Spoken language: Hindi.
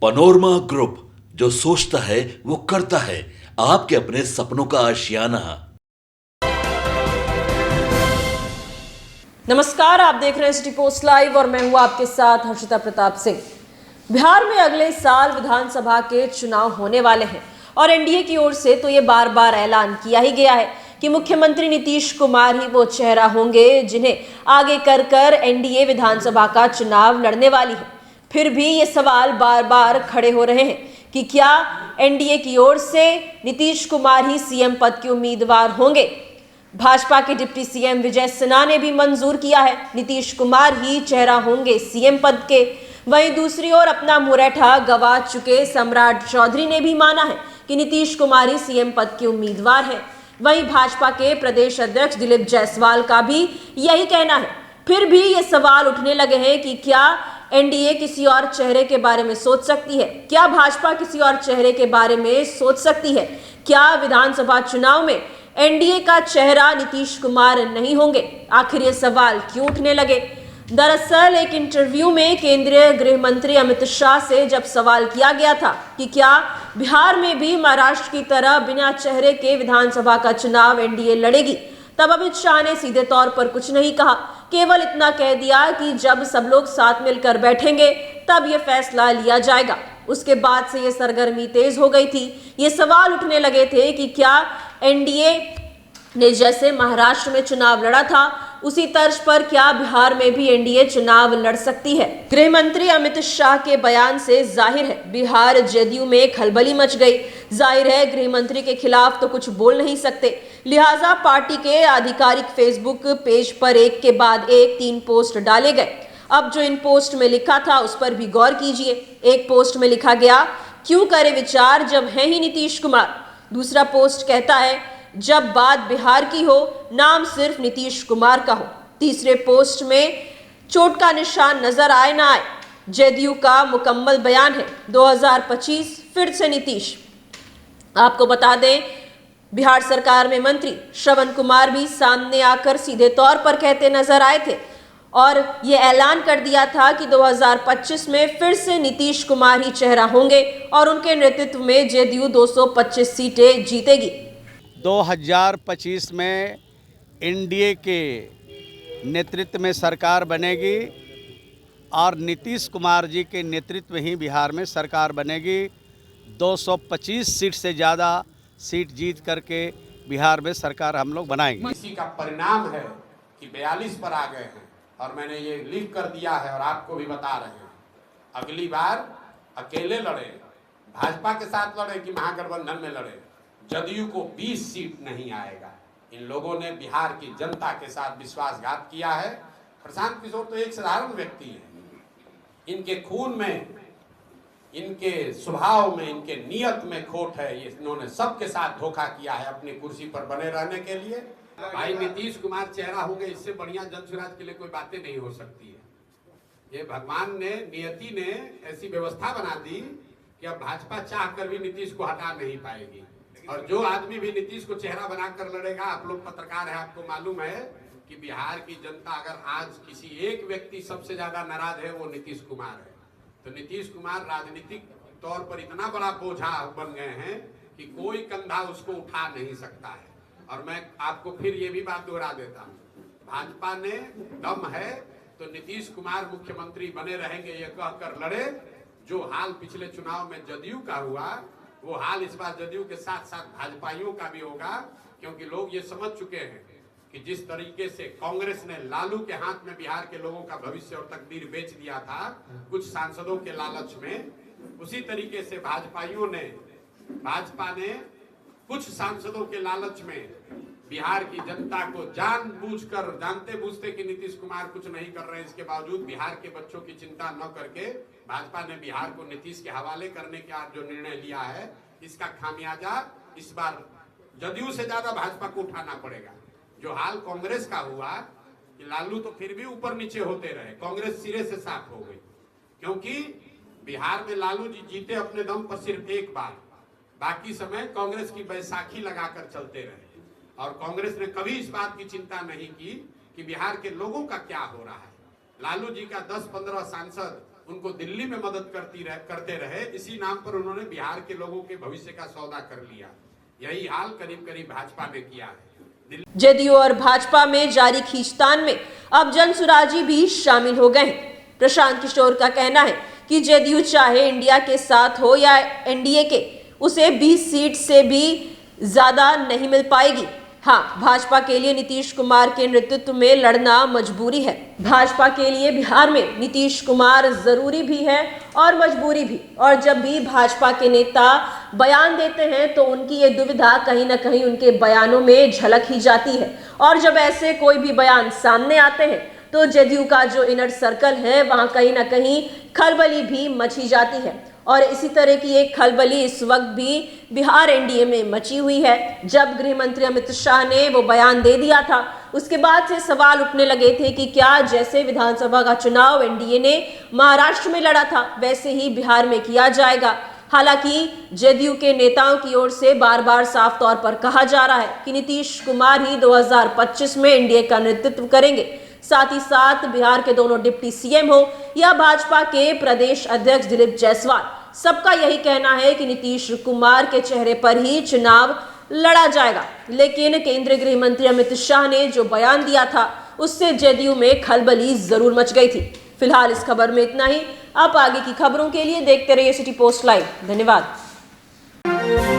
पनोरमा ग्रुप, जो सोचता है वो करता है। आपके अपने सपनों का आशियाना। नमस्कार, आप देख रहे हैं सिटी पोस्ट लाइव और मैं हूं आपके साथ हर्षिता प्रताप सिंह। बिहार में अगले साल विधानसभा के चुनाव होने वाले हैं और एनडीए की ओर से तो ये बार बार ऐलान किया ही गया है कि मुख्यमंत्री नीतीश कुमार ही वो चेहरा होंगे जिन्हें आगे कर एनडीए विधानसभा का चुनाव लड़ने वाली है। फिर भी ये सवाल बार बार खड़े हो रहे हैं कि क्या एनडीए की ओर से नीतीश कुमार ही सीएम पद के उम्मीदवार होंगे। भाजपा के डिप्टी सीएम विजय सिन्हा ने भी मंजूर किया है नीतीश कुमार ही चेहरा होंगे सीएम पद के। वहीं दूसरी ओर अपना मुरैठा गंवा चुके सम्राट चौधरी ने भी माना है कि नीतीश कुमार ही सीएम पद के उम्मीदवार हैं। वहीं भाजपा के प्रदेश अध्यक्ष दिलीप जायसवाल का भी यही कहना है। फिर भी ये सवाल उठने लगे हैं कि क्या एनडीए किसी और चेहरे के बारे में सोच सकती है, क्या भाजपा किसी और चेहरे के बारे में सोच सकती है, क्या विधानसभा चुनाव में एनडीए का चेहरा नीतीश कुमार नहीं होंगे। आखिर ये सवाल क्यों उठने लगे। दरअसल एक इंटरव्यू में केंद्रीय गृह मंत्री अमित शाह से जब सवाल किया गया था कि क्या बिहार में भी महाराष्ट्र की तरह बिना चेहरे के विधानसभा का चुनाव एनडीए लड़ेगी, तब अमित शाह ने सीधे तौर पर कुछ नहीं कहा, केवल इतना कह दिया कि जब सब लोग साथ मिलकर बैठेंगे तब ये फैसला लिया जाएगा। उसके बाद से ये सरगर्मी तेज हो गई थी। ये सवाल उठने लगे थे कि क्या एनडीए ने जैसे महाराष्ट्र में चुनाव लड़ा था उसी तर्ज पर क्या बिहार में भी एनडीए चुनाव लड़ सकती है। गृह मंत्री अमित शाह के बयान से जाहिर है बिहार जेडीयू में खलबली मच गई। जाहिर है गृह मंत्री के खिलाफ तो कुछ बोल नहीं सकते, लिहाजा पार्टी के आधिकारिक फेसबुक पेज पर एक के बाद एक 3 पोस्ट डाले गए। अब जो इन पोस्ट में लिखा था उस पर भी गौर कीजिए। एक पोस्ट में लिखा गया, क्यों करे विचार जब है ही नीतीश कुमार। दूसरा पोस्ट कहता है, जब बात बिहार की हो नाम सिर्फ नीतीश कुमार का हो। तीसरे पोस्ट में चोट का निशान नजर आए ना आए, जेडीयू का मुकम्मल बयान है 2025 फिर से नीतीश। आपको बता दें बिहार सरकार में मंत्री श्रवण कुमार भी सामने आकर सीधे तौर पर कहते नजर आए थे और ये ऐलान कर दिया था कि 2025 में फिर से नीतीश कुमार ही चेहरा होंगे और उनके नेतृत्व में जेडीयू 225 सीटें जीतेगी। 2025 में एनडीए के नेतृत्व में सरकार बनेगी और नीतीश कुमार जी के नेतृत्व ही बिहार में सरकार बनेगी। 225 सीट से ज़्यादा सीट जीत करके बिहार में सरकार हम लोग बनाएंगे। इसी का परिणाम है कि 42 पर आ गए हैं और मैंने ये लिख कर दिया है और आपको भी बता रहे हैं, अगली बार अकेले लड़े, भाजपा के साथ लड़े कि महागठबंधन में लड़े, जदयू को 20 सीट नहीं आएगा। इन लोगों ने बिहार की जनता के साथ विश्वासघात किया है। प्रशांत किशोर तो एक साधारण व्यक्ति है, इनके खून में, इनके स्वभाव में, इनके नियत में खोट है। इन्होंने सबके साथ धोखा किया है अपनी कुर्सी पर बने रहने के लिए। भाई नीतीश कुमार चेहरा होंगे, इससे बढ़िया जनसुराज के लिए कोई बातें नहीं हो सकती है। ये भगवान ने, नियति ने ऐसी व्यवस्था बना दी कि अब भाजपा चाह कर भी नीतीश को हटा नहीं पाएगी। और जो आदमी भी नीतीश को चेहरा बनाकर लड़ेगा, आप लोग पत्रकार हैं, आपको मालूम है कि बिहार की जनता अगर आज किसी एक व्यक्ति सबसे ज्यादा नाराज है वो नीतीश कुमार है। तो नीतीश कुमार राजनीतिक तौर पर इतना बड़ा बोझा बन गए हैं कि कोई कंधा उसको उठा नहीं सकता है। और मैं आपको फिर ये भी बात दोहरा देता हूँ, भाजपा ने दम है तो नीतीश कुमार मुख्यमंत्री बने रहेंगे ये कहकर लड़े। जो हाल पिछले चुनाव में जदयू का हुआ वो हाल इस बार जदयू के साथ साथ भाजपाइयों का भी होगा, क्योंकि लोग ये समझ चुके हैं कि जिस तरीके से कांग्रेस ने लालू के हाथ में बिहार के लोगों का भविष्य और तकदीर बेच दिया था कुछ सांसदों के लालच में, उसी तरीके से भाजपा ने कुछ सांसदों के लालच में बिहार की जनता को जानबूझकर, जानते बूझते कि नीतीश कुमार कुछ नहीं कर रहे हैं, इसके बावजूद बिहार के बच्चों की चिंता न करके भाजपा ने बिहार को नीतीश के हवाले करने का जो निर्णय लिया है, इसका खामियाजा इस बार जदयू से ज्यादा भाजपा को उठाना पड़ेगा। जो हाल कांग्रेस का हुआ कि लालू तो फिर भी ऊपर नीचे होते रहे, कांग्रेस सिरे से साफ हो गई, क्योंकि बिहार में लालू जी जीते अपने दम पर सिर्फ एक बार, बाकी समय कांग्रेस की बैसाखी लगाकर चलते रहे। और कांग्रेस ने कभी इस बात की चिंता नहीं की कि बिहार के लोगों का क्या हो रहा है। लालू जी का 10-15 सांसद उनको दिल्ली में मदद करते रहे, इसी नाम पर उन्होंने बिहार के लोगों के भविष्य का सौदा कर लिया। यही हाल करीब करीब भाजपा ने किया है। जदयू और भाजपा में जारी खींचतान में अब जनसुराजी भी शामिल हो गए हैं। प्रशांत किशोर का कहना है कि जदयू चाहे इंडिया के साथ हो या एनडीए के, उसे 20 सीट से भी ज्यादा नहीं मिल पाएगी। हाँ, भाजपा के लिए नीतीश कुमार के नेतृत्व में लड़ना मजबूरी है। भाजपा के लिए बिहार में नीतीश कुमार जरूरी भी है और मजबूरी भी। और जब भी भाजपा के नेता बयान देते हैं तो उनकी ये दुविधा कहीं ना कहीं उनके बयानों में झलक ही जाती है। और जब ऐसे कोई भी बयान सामने आते हैं तो जदयू का जो इनर सर्कल है वहां कहीं ना कहीं खलबली भी मची जाती है। और इसी तरह की एक खलबली इस वक्त भी बिहार एनडीए में मची हुई है। जब गृह मंत्री अमित शाह ने वो बयान दे दिया था, उसके बाद से सवाल उठने लगे थे कि क्या जैसे विधानसभा का चुनाव एनडीए ने महाराष्ट्र में लड़ा था वैसे ही बिहार में किया जाएगा। हालांकि जदयू के नेताओं की ओर से बार बार साफ तौर पर कहा जा रहा है कि नीतीश कुमार ही 2025 में एनडीए का नेतृत्व करेंगे। साथ ही साथ बिहार के दोनों डिप्टी सीएम हो या भाजपा के प्रदेश अध्यक्ष दिलीप जायसवाल, सबका यही कहना है कि नीतीश कुमार के चेहरे पर ही चुनाव लड़ा जाएगा। लेकिन केंद्रीय गृह मंत्री अमित शाह ने जो बयान दिया था उससे जदयू में खलबली जरूर मच गई थी। फिलहाल इस खबर में इतना ही। आप आगे की खबरों के लिए देखते रहिए सिटी पोस्ट लाइव। धन्यवाद।